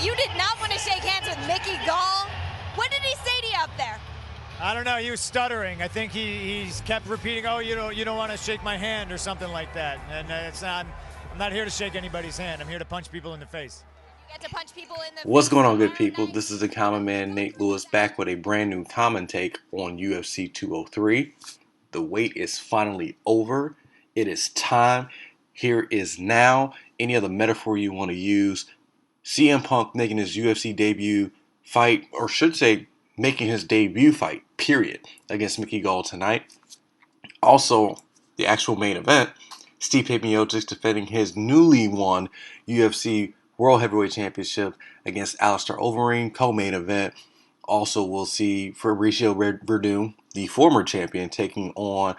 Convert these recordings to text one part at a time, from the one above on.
you did not want to shake hands with Mickey Gall. What did he say to you up there? I don't know. He was stuttering. I think he's kept repeating, "Oh, you don't want to shake my hand" or something like that. And it's not. I'm not here to shake anybody's hand. I'm here to punch people in the face. You get to punch people in the What's face going on, good tomorrow people? night? This is the common man, Nate Lewis, back with a brand new comment take on UFC 203. The wait is finally over. It is time. Here is now. Any other metaphor you want to use. CM Punk making his UFC debut fight, or should say, making his debut fight, period, against Mickey Gall tonight. Also, the actual main event, Stipe Miocic defending his newly won UFC World Heavyweight Championship against Allistar Overeem, co-main event. Also, we'll see Fabricio Werdum, the former champion, taking on,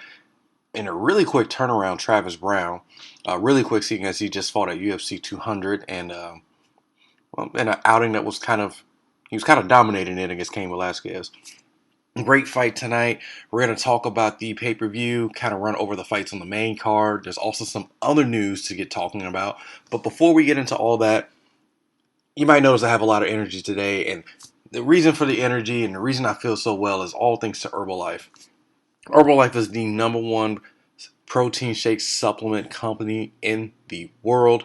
in a really quick turnaround, Travis Browne. Really quick, seeing as he just fought at UFC 200 and in an outing that was he was kind of dominating it against Cain Velasquez. Great fight tonight. We're going to talk about the pay-per-view, kind of run over the fights on the main card. There's also some other news to get talking about. But before we get into all that, you might notice I have a lot of energy today. And the reason for the energy and the reason I feel so well is all thanks to Herbalife. Herbalife is the #1 protein shake supplement company in the world.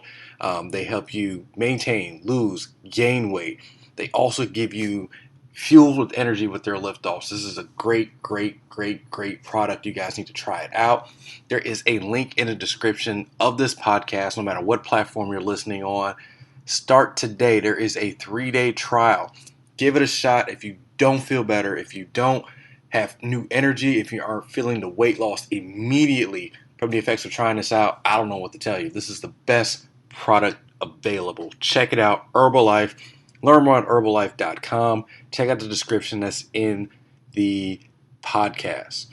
They help you maintain, lose, gain weight. They also give you fueled with energy with their liftoffs. This is a great product. You guys need to try it out. There is a link in the description of this podcast, no matter what platform you're listening on. Start today. There is a 3-day trial. Give it a shot. If you don't feel better, if you don't have new energy, if you aren't feeling the weight loss immediately from the effects of trying this out, I don't know what to tell you. This is the best product available. Check it out, Herbalife. Learn more on Herbalife.com. Check out the description that's in the podcast.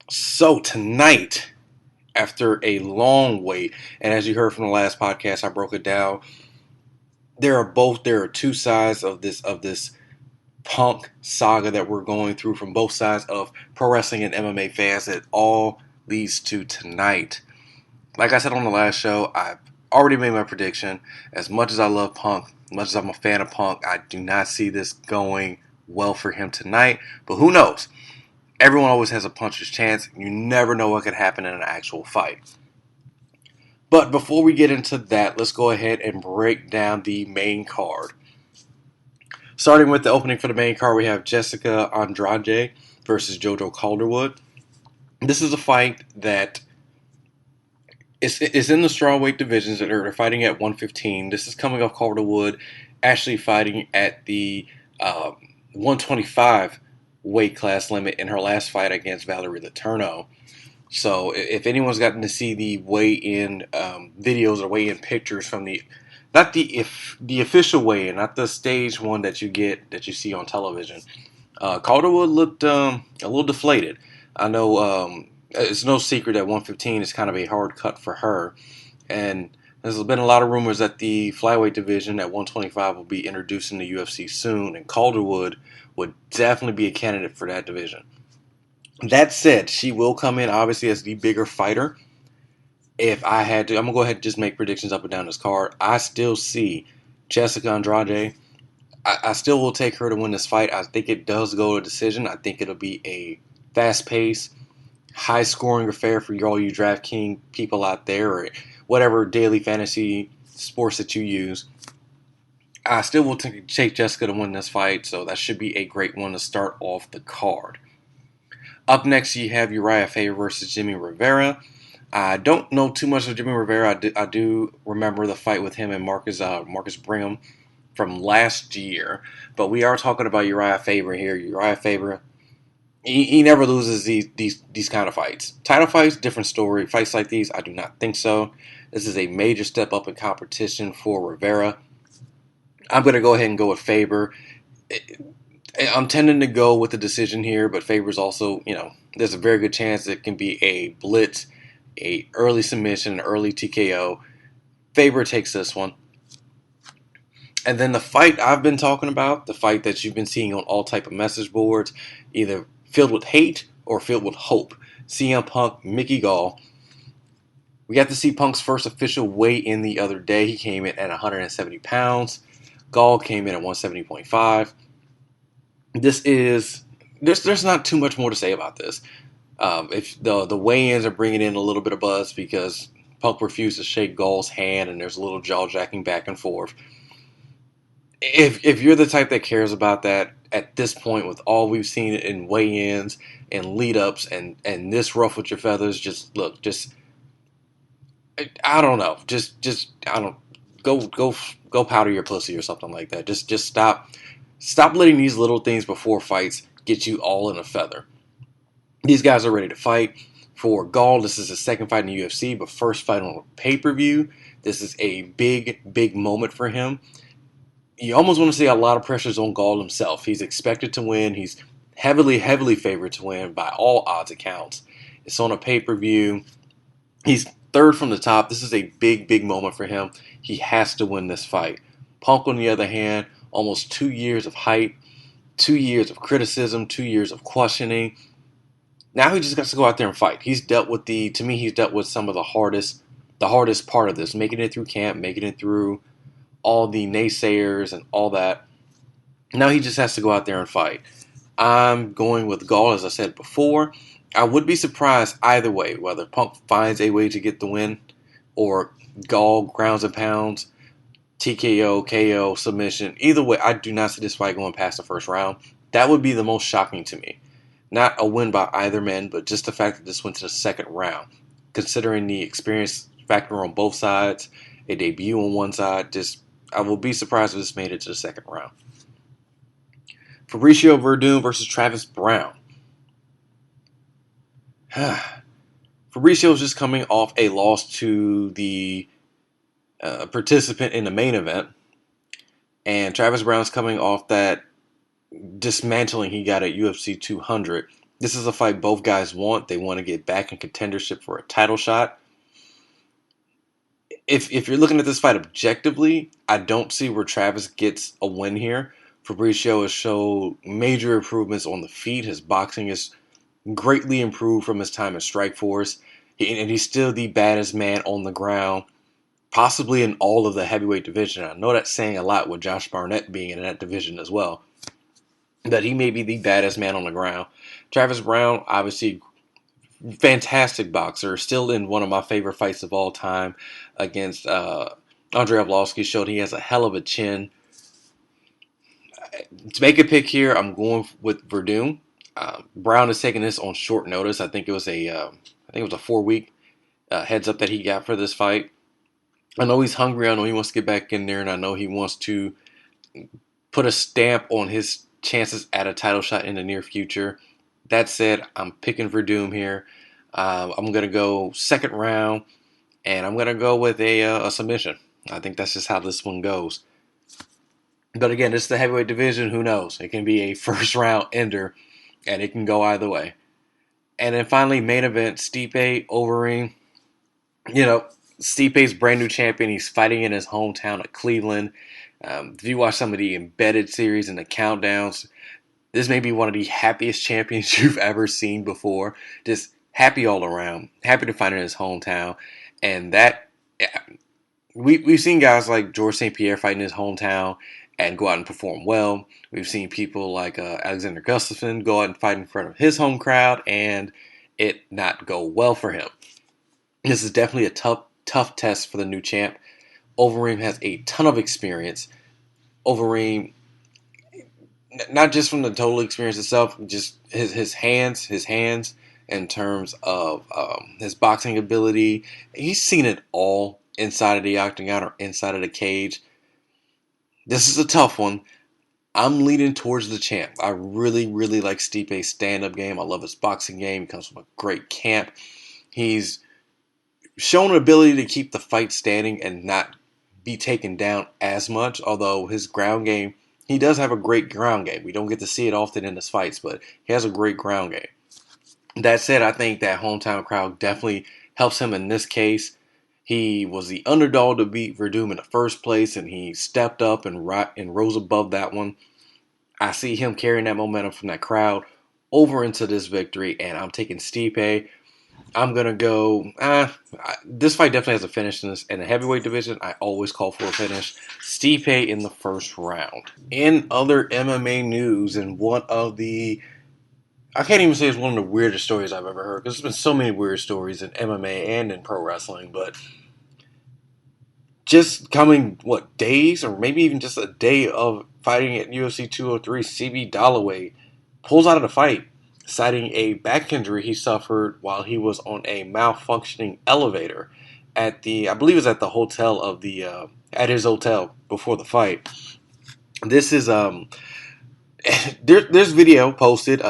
So tonight, after a long wait, and as you heard from the last podcast, I broke it down. There are two sides of this Punk saga that we're going through from both sides of pro wrestling and MMA fans. That all leads to tonight. Like I said on the last show, I've already made my prediction. As much as I love Punk, as much as I'm a fan of Punk, I do not see this going well for him tonight. But who knows? Everyone always has a puncher's chance. You never know what could happen in an actual fight. But before we get into that, let's go ahead and break down the main card. Starting with the opening for the main card, we have Jessica Andrade versus JoJo Calderwood. This is a fight that is in the strawweight divisions. They're fighting at 115. This is coming off Calderwood actually fighting at the 125 weight class limit in her last fight against Valerie Letourneau. So if anyone's gotten to see the weigh-in videos or weigh-in pictures from not the official weigh-in, not the stage one that you see on television, Calderwood looked a little deflated. I know it's no secret that 115 is kind of a hard cut for her, and there's been a lot of rumors that the flyweight division at 125 will be introduced in the UFC soon, and Calderwood would definitely be a candidate for that division. That said, she will come in obviously as the bigger fighter. If I had to, I'm going to go ahead and just make predictions up and down this card. I still see Jessica Andrade. I still will take her to win this fight. I think it does go to a decision. I think it'll be a fast-paced, high-scoring affair for all you DraftKings people out there, or whatever daily fantasy sports that you use. I still will take Jessica to win this fight, so that should be a great one to start off the card. Up next, you have Uriah Faber versus Jimmy Rivera. I don't know too much of Jimmy Rivera. I do remember the fight with him and Marcus Brigham from last year. But we are talking about Uriah Faber here. Uriah Faber, he never loses these kind of fights. Title fights, different story. Fights like these, I do not think so. This is a major step up in competition for Rivera. I'm going to go ahead and go with Faber. I'm tending to go with the decision here, but Faber's also, there's a very good chance it can be a blitz, a early submission, an early TKO. Faber takes this one. And then the fight I've been talking about, the fight that you've been seeing on all type of message boards, either filled with hate or filled with hope. CM Punk, Mickey Gall. We got to see Punk's first official weigh-in the other day. He came in at 170 pounds. Gall came in at 170.5. There's not too much more to say about this. If the weigh-ins are bringing in a little bit of buzz because Punk refused to shake Gall's hand and there's a little jaw-jacking back and forth. If you're the type that cares about that at this point, with all we've seen in weigh-ins and lead-ups and this ruffled your feathers, I don't know, I don't go powder your pussy or something like that. Just stop letting these little things before fights get you all in a feather. These guys are ready to fight. For Gall, this is his second fight in the UFC, but first fight on a pay-per-view. This is a big moment for him. You almost want to see a lot of pressures on Gall himself. He's expected to win. He's heavily favored to win by all odds accounts. It's on a pay-per-view. He's third from the top. This is a big moment for him. He has to win this fight. Punk, on the other hand, almost 2 years of hype, 2 years of criticism, 2 years of questioning. Now he just got to go out there and fight. He's dealt with some of the hardest part of this, making it through camp, making it through all the naysayers and all that. Now he just has to go out there and fight. I'm going with Gall, as I said before. I would be surprised either way, whether Punk finds a way to get the win or Gall grounds and pounds, TKO, KO, submission. Either way, I do not see this fight going past the first round. That would be the most shocking to me. Not a win by either man, but just the fact that this went to the second round. Considering the experience factor on both sides, a debut on one side, I will be surprised if this made it to the second round. Fabricio Werdum versus Travis Browne. Fabricio is just coming off a loss to the participant in the main event, and Travis Browne's coming off that dismantling he got at UFC 200. This is a fight both guys want. They want to get back in contendership for a title shot. If you're looking at this fight objectively, I don't see where Travis gets a win here. Fabricio has showed major improvements on the feet. His boxing is greatly improved from his time in Strikeforce. And he's still the baddest man on the ground, possibly in all of the heavyweight division. I know that's saying a lot with Josh Barnett being in that division as well. But he may be the baddest man on the ground. Travis Browne, obviously, fantastic boxer. Still in one of my favorite fights of all time against Andrei Arlovski. Showed he has a hell of a chin. To make a pick here, I'm going with Werdum. Browne is taking this on short notice. I think it was a 4-week heads up that he got for this fight. I know he's hungry. I know he wants to get back in there, and I know he wants to put a stamp on his chances at a title shot in the near future. That said, I'm picking Werdum here. I'm going to go second round, and I'm going to go with a submission. I think that's just how this one goes. But again, this is the heavyweight division. Who knows? It can be a first round ender, and it can go either way. And then finally, main event, Stipe Overeem. Stipe's brand new champion. He's fighting in his hometown of Cleveland. If you watch some of the embedded series and the countdowns, this may be one of the happiest champions you've ever seen before. Just happy all around. Happy to fight in his hometown. And that, we've seen guys like George St. Pierre fight in his hometown and go out and perform well. We've seen people like Alexander Gustafsson go out and fight in front of his home crowd and it not go well for him. This is definitely a tough test for the new champ. Overeem has a ton of experience. Overeem, not just from the total experience itself, just his hands in terms of his boxing ability. He's seen it all inside of the octagon or inside of the cage. This is a tough one. I'm leaning towards the champ. I really like Stipe's stand-up game. I love his boxing game. He comes from a great camp. He's shown an ability to keep the fight standing and not be taken down as much, although his ground game, he does have a great ground game. We don't get to see it often in his fights, but he has a great ground game. That said, I think that hometown crowd definitely helps him in this case. He was the underdog to beat Werdum in the first place, and he stepped up and rose above that one. I see him carrying that momentum from that crowd over into this victory, and I'm taking Stipe. I'm going to go, this fight definitely has a finish in the heavyweight division. I always call for a finish. Stipe in the first round. In other MMA news, and one of the, I can't even say it's one of the weirdest stories I've ever heard, because there's been so many weird stories in MMA and in pro wrestling, but just coming, days, or maybe even just a day of fighting at UFC 203, CB Dollaway pulls out of the fight, citing a back injury he suffered while he was on a malfunctioning elevator at I believe it was at the hotel of at his hotel before the fight. This is there's video posted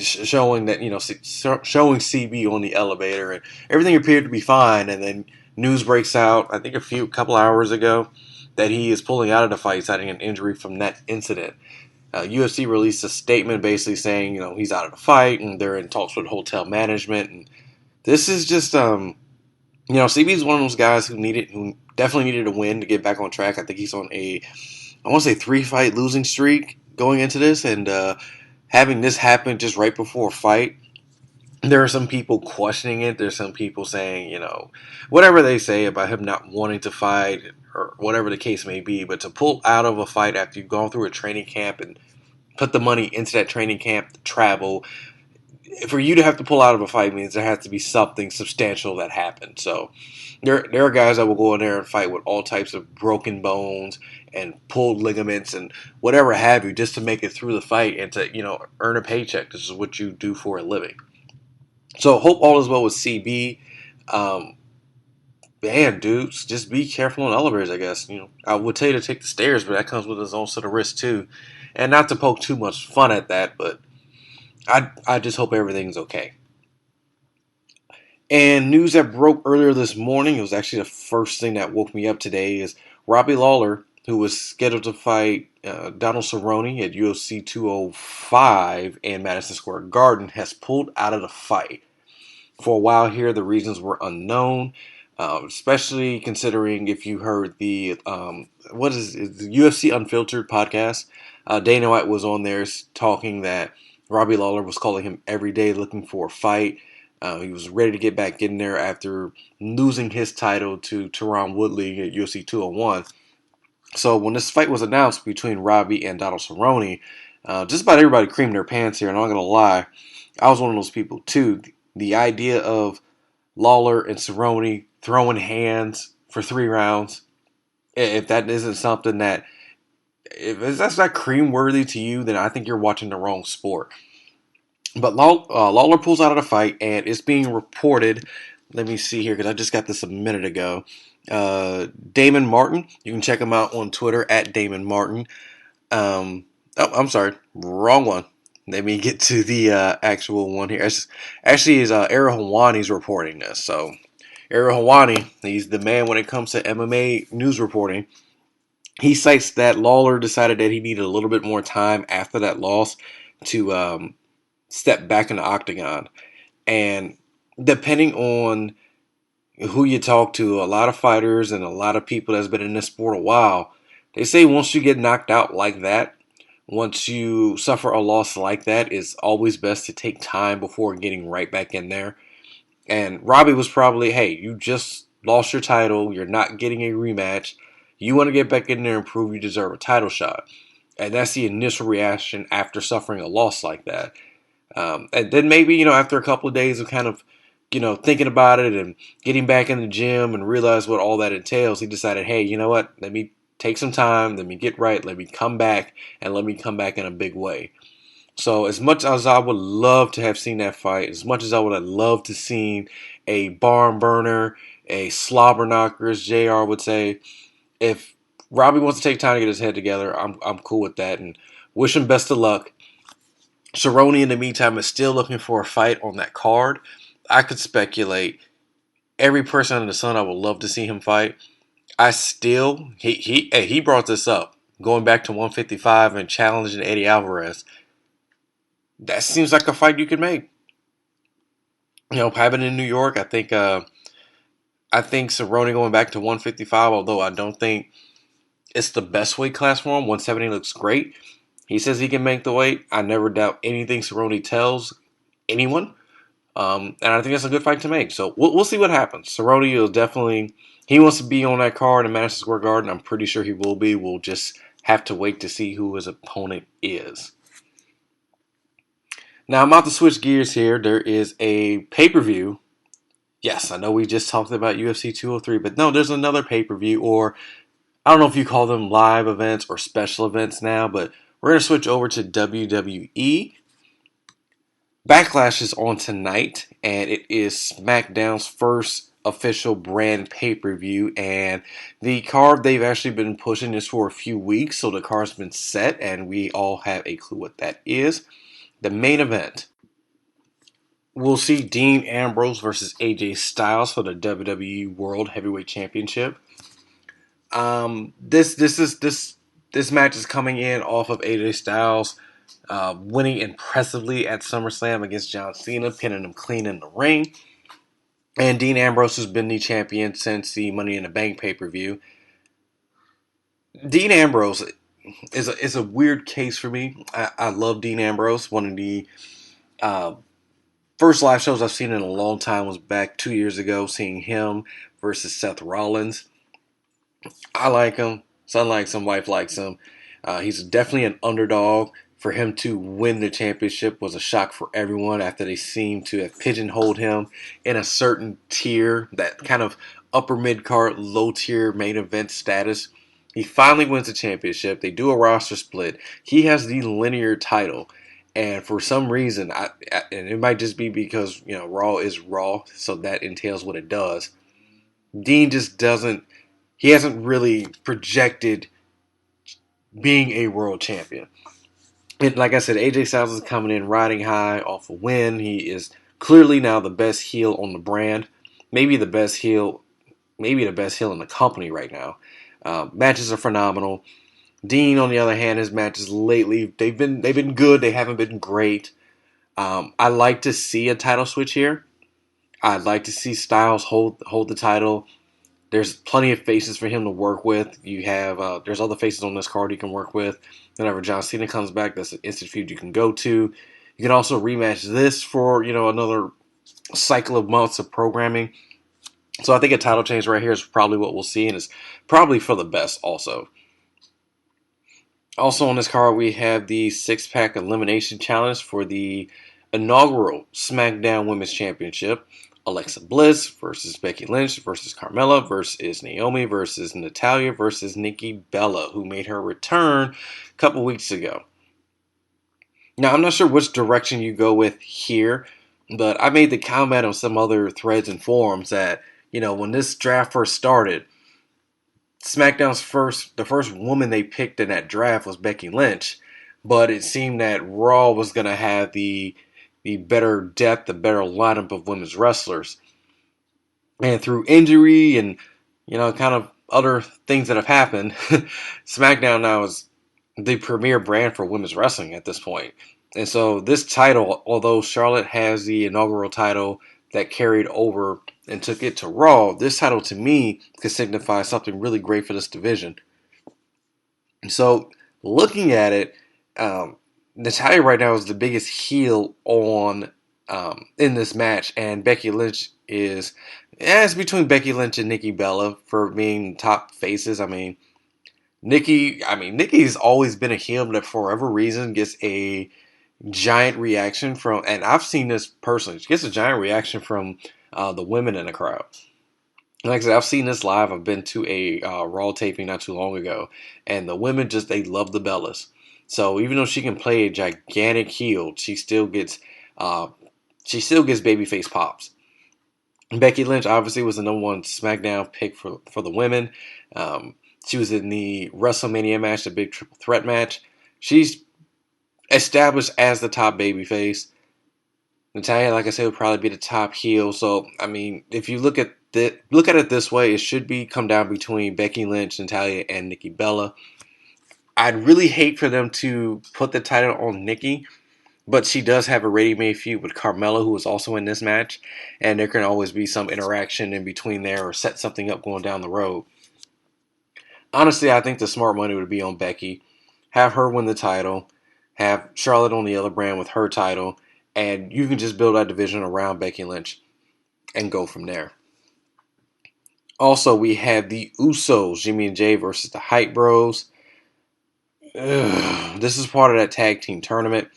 showing that showing CB on the elevator, and everything appeared to be fine, and then news breaks out, I think couple hours ago, that he is pulling out of the fight citing an injury from that incident. UFC released a statement basically saying, he's out of the fight and they're in talks with hotel management. And this is just, CB is one of those guys who definitely needed a win to get back on track. I think he's on I want to say 3-fight losing streak going into this, and having this happen just right before a fight. There are some people questioning it. There's some people saying, whatever they say about him not wanting to fight or whatever the case may be, but to pull out of a fight after you've gone through a training camp and put the money into that training camp to travel, for you to have to pull out of a fight means there has to be something substantial that happened. So there are guys that will go in there and fight with all types of broken bones and pulled ligaments and whatever have you, just to make it through the fight and to, earn a paycheck. This is what you do for a living. So hope all is well with CB. Man, dudes, just be careful on elevators, I guess. I would tell you to take the stairs, but that comes with its own set of risks too. And not to poke too much fun at that, but I just hope everything's okay. And news that broke earlier this morning, it was actually the first thing that woke me up today, is Robbie Lawler, who was scheduled to fight Donald Cerrone at UFC 205 in Madison Square Garden, has pulled out of the fight. For a while here, the reasons were unknown, especially considering if you heard the the UFC Unfiltered podcast. Dana White was on there talking that Robbie Lawler was calling him every day looking for a fight. He was ready to get back in there after losing his title to Tyron Woodley at UFC 201. So when this fight was announced between Robbie and Donald Cerrone, just about everybody creamed their pants here, and I'm not going to lie, I was one of those people too. The idea of Lawler and Cerrone throwing hands for 3 rounds, if that isn't something that, if that's not cream worthy to you, then I think you're watching the wrong sport. But Lawler pulls out of the fight, and it's being reported. Let me see here, because I just got this a minute ago. Damon Martin, you can check him out on Twitter at Damon Martin. I'm sorry, wrong one. Let me get to the actual one here. Actually, is Ariel Helwani's reporting this. So, Ariel Helwani, he's the man when it comes to MMA news reporting. He cites that Lawler decided that he needed a little bit more time after that loss to step back in the octagon. And depending on who you talk to, a lot of fighters and a lot of people that's been in this sport a while, they say once you get knocked out like that, once you suffer a loss like that, it's always best to take time before getting right back in there. And Robbie was probably, hey, you just lost your title. You're not getting a rematch. You want to get back in there and prove you deserve a title shot. And that's the initial reaction after suffering a loss like that. And then maybe, after a couple of days of kind of, thinking about it and getting back in the gym and realize what all that entails, he decided, hey, you know what? Let me take some time. Let me get right. Let me come back, and let me come back in a big way. So as much as I would love to have seen that fight, as much as I would have loved to seen a barn burner, a slobber knocker, as JR would say, if Robbie wants to take time to get his head together, I'm cool with that, and wish him best of luck. Cerrone, in the meantime, is still looking for a fight on that card. I could speculate every person under the sun I would love to see him fight. He brought this up, going back to 155 and challenging Eddie Alvarez. That seems like a fight you could make. Having in New York, I think Cerrone going back to 155, although I don't think it's the best weight class for him. 170 looks great. He says he can make the weight. I never doubt anything Cerrone tells anyone. And I think that's a good fight to make. So we'll see what happens. Cerrone is definitely, he wants to be on that card in Madison Square Garden. I'm pretty sure he will be. We'll just have to wait to see who his opponent is. Now I'm about to switch gears here. There is a pay-per-view. Yes, I know we just talked about UFC 203, but no, there's another pay-per-view, or I don't know if you call them live events or special events now, but we're going to switch over to WWE. Backlash is on tonight, and it is SmackDown's first official brand pay-per-view, and the card they've actually been pushing this for a few weeks, so the card's been set, and we all have a clue what that is. The main event. We'll see Dean Ambrose versus AJ Styles for the WWE World Heavyweight Championship. This match is coming in off of AJ Styles winning impressively at SummerSlam against John Cena, pinning him clean in the ring. And Dean Ambrose has been the champion since the Money in the Bank pay-per-view. Dean Ambrose is a weird case for me. I love Dean Ambrose. One of the first live shows I've seen in a long time was back 2 years ago, seeing him versus Seth Rollins. I like him. Son likes him. Wife likes him. He's definitely an underdog. For him to win the championship was a shock for everyone after they seemed to have pigeonholed him in a certain tier, that kind of upper mid-card, low-tier main event status. He finally wins the championship. They do a roster split. He has the linear title. And for some reason, and it might just be because, Raw is Raw, so that entails what it does. Dean just he hasn't really projected being a world champion. And like I said, AJ Styles is coming in riding high off a win. He is clearly now the best heel on the brand. Maybe the best heel in the company right now. Matches are phenomenal. Dean, on the other hand, his matches lately, they've been good. They haven't been great. I like to see a title switch here. I'd like to see Styles hold the title. There's plenty of faces for him to work with. You have there's other faces on this card he can work with. Whenever John Cena comes back, that's an instant feud you can go to. You can also rematch this for another cycle of months of programming. So I think a title change right here is probably what we'll see, and it's probably for the best also. Also on this card, we have the 6-pack elimination challenge for the inaugural SmackDown Women's Championship. Alexa Bliss versus Becky Lynch versus Carmella versus Naomi versus Natalya versus Nikki Bella, who made her return a couple weeks ago. Now, I'm not sure which direction you go with here, but I made the comment on some other threads and forums that, when this draft first started, SmackDown's the first woman they picked in that draft was Becky Lynch, but it seemed that Raw was going to have the better depth, the better lineup of women's wrestlers. And through injury and, kind of other things that have happened, SmackDown now is the premier brand for women's wrestling at this point. And so this title, although Charlotte has the inaugural title that carried over and took it to Raw, this title to me could signify something really great for this division. So looking at it, Natalya right now is the biggest heel on in this match, and Becky Lynch it's between Becky Lynch and Nikki Bella for being top faces. Nikki's always been a heel that for whatever reason gets a giant reaction from, and I've seen this personally, she gets a giant reaction from the women in the crowd. Like I said, I've seen this live. I've been to a Raw taping not too long ago, and the women they love the Bellas. So even though she can play a gigantic heel, she still gets babyface pops. Becky Lynch obviously was the number one SmackDown pick for the women. She was in the WrestleMania match, the big triple threat match. She's established as the top babyface. Natalya, like I said, would probably be the top heel. So if you look at it this way, it should come down between Becky Lynch, Natalya, and Nikki Bella. I'd really hate for them to put the title on Nikki, but she does have a ready-made feud with Carmella, who is also in this match, and there can always be some interaction in between there or set something up going down the road. Honestly, I think the smart money would be on Becky. Have her win the title, have Charlotte on the other brand with her title, and you can just build that division around Becky Lynch and go from there. Also, we have the Usos, Jimmy and Jay versus the Hype Bros. This is part of that tag team tournament.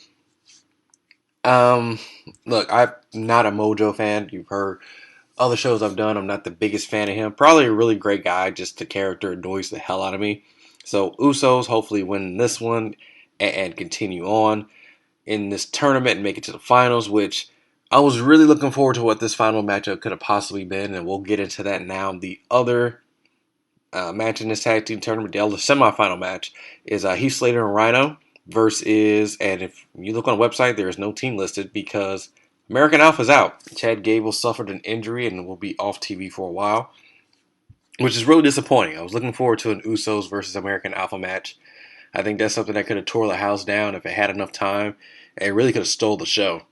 Look, I'm not a Mojo fan. You've heard other shows I've done. I'm not the biggest fan of him. Probably a really great guy, just the character annoys the hell out of me. So Usos hopefully win this one and continue on in this tournament and make it to the finals, which I was really looking forward to what this final matchup could have possibly been, and we'll get into that now. The other match in this tag team tournament, the other semifinal match, is Heath Slater and Rhino versus, and if you look on the website, there is no team listed because American Alpha's out. Chad Gable suffered an injury and will be off TV for a while, which is really disappointing. I was looking forward to an Usos versus American Alpha match. I think that's something that could have tore the house down if it had enough time. And it really could have stole the show.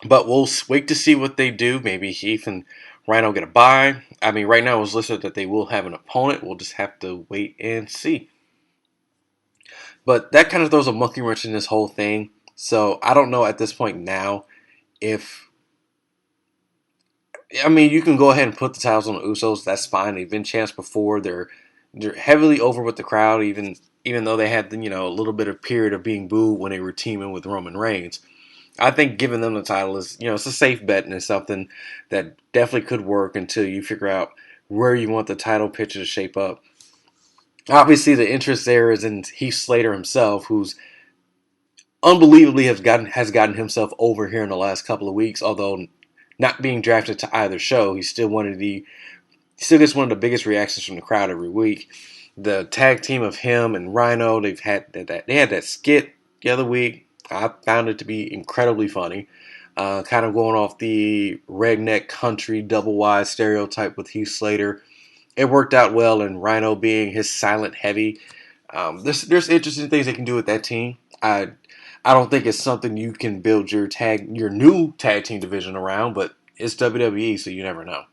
But we'll wait to see what they do. Maybe Heath and Rhino get a bye. I mean, right now it was listed that they will have an opponent. We'll just have to wait and see. But that kind of throws a monkey wrench in this whole thing. So I don't know at this point now if... I mean, you can go ahead and put the titles on the Usos. That's fine. They've been champs before. They're heavily over with the crowd, even though they had a little bit of period of being booed when they were teaming with Roman Reigns. I think giving them the title is, it's a safe bet and it's something that definitely could work until you figure out where you want the title picture to shape up. Obviously, the interest there is in Heath Slater himself, who's unbelievably has gotten himself over here in the last couple of weeks. Although not being drafted to either show, he still gets one of the biggest reactions from the crowd every week. The tag team of him and Rhino, they had that skit the other week. I found it to be incredibly funny. Kind of going off the redneck country double wide stereotype with Heath Slater. It worked out well, and Rhino being his silent heavy. There's interesting things they can do with that team. I don't think it's something you can build your new tag team division around, but it's WWE, so you never know.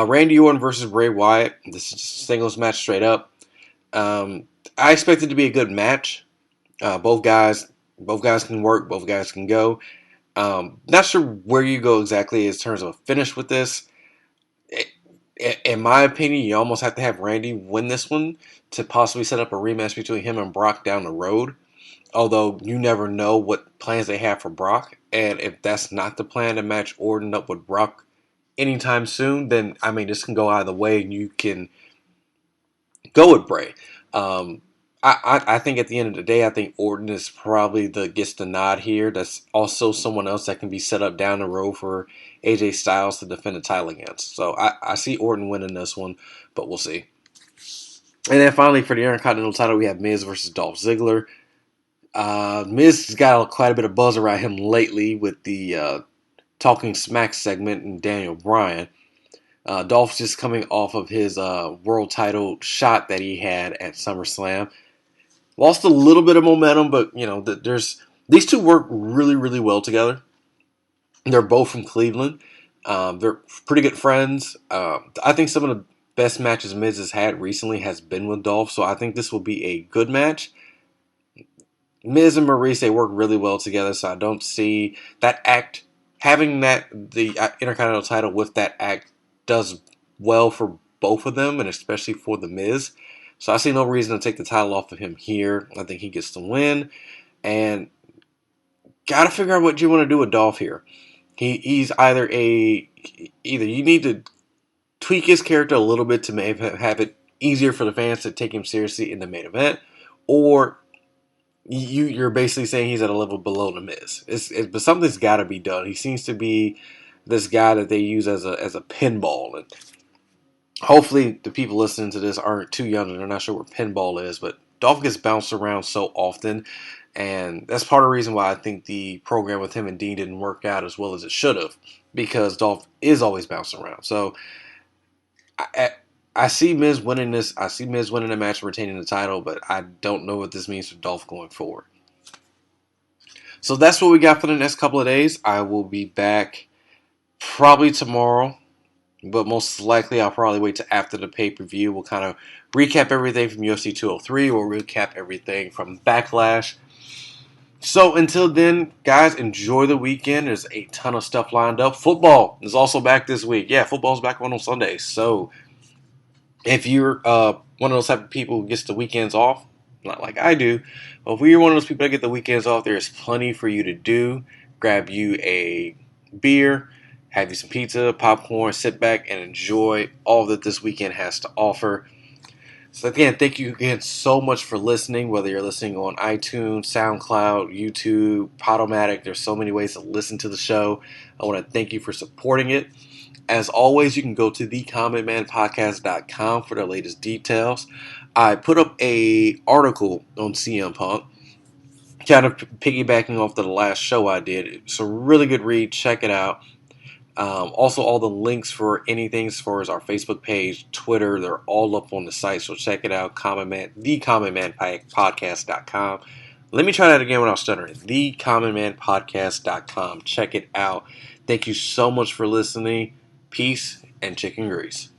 Randy Orton versus Bray Wyatt. This is just a singles match straight up. I expect it to be a good match. Both guys can work. Both guys can go. Not sure where you go exactly in terms of a finish with this. In my opinion, you almost have to have Randy win this one to possibly set up a rematch between him and Brock down the road. Although you never know what plans they have for Brock. And if that's not the plan to match Orton up with Brock anytime soon, then, I mean, this can go either way and you can go with Bray. I think at the end of the day, I think Orton is probably gets the nod here. That's also someone else that can be set up down the road for AJ Styles to defend the title against. So I see Orton winning this one, but we'll see. And then finally for the Intercontinental title, we have Miz versus Dolph Ziggler. Miz has got quite a bit of buzz around him lately with the Talking Smack segment and Daniel Bryan. Dolph's just coming off of his world title shot that he had at SummerSlam. Lost a little bit of momentum, but these two work really, really well together. They're both from Cleveland. They're pretty good friends. I think some of the best matches Miz has had recently has been with Dolph, so I think this will be a good match. Miz and Maurice, they work really well together, so I don't see that act having the Intercontinental title with that act does well for both of them, and especially for the Miz. So I see no reason to take the title off of him here. I think he gets the win. And got to figure out what you want to do with Dolph here. He's either you need to tweak his character a little bit to have it easier for the fans to take him seriously in the main event, or you're basically saying he's at a level below the Miz. But something's got to be done. He seems to be this guy that they use as a pinball, and hopefully the people listening to this aren't too young and they're not sure what pinball is, but Dolph gets bounced around so often, and that's part of the reason why I think the program with him and Dean didn't work out as well as it should have, because Dolph is always bouncing around. So I see Miz winning this. I see Miz winning the match and retaining the title, but I don't know what this means for Dolph going forward. So that's what we got for the next couple of days. I will be back probably tomorrow, but most likely I'll probably wait till after the pay-per-view. We'll kind of recap everything from UFC 203. We'll recap everything from Backlash. So until then, guys, enjoy the weekend. There's a ton of stuff lined up. Football is also back this week. Yeah, football's back on Sunday. So if you're one of those type of people who gets the weekends off, not like I do, but if you're one of those people that get the weekends off, there's plenty for you to do. Grab you a beer, have you some pizza, popcorn, sit back and enjoy all that this weekend has to offer. So again, thank you again so much for listening, whether you're listening on iTunes, SoundCloud, YouTube, Podomatic. There's so many ways to listen to the show. I want to thank you for supporting it. As always, you can go to thecommonmanpodcast.com for the latest details. I put up a article on CM Punk, kind of piggybacking off the last show I did. It's a really good read. Check it out. Also, all the links for anything as far as our Facebook page, Twitter, they're all up on the site. So check it out. Thecommonmanpodcast.com. Let me try that again when I was stuttering. Thecommonmanpodcast.com. Check it out. Thank you so much for listening. Peace and chicken grease.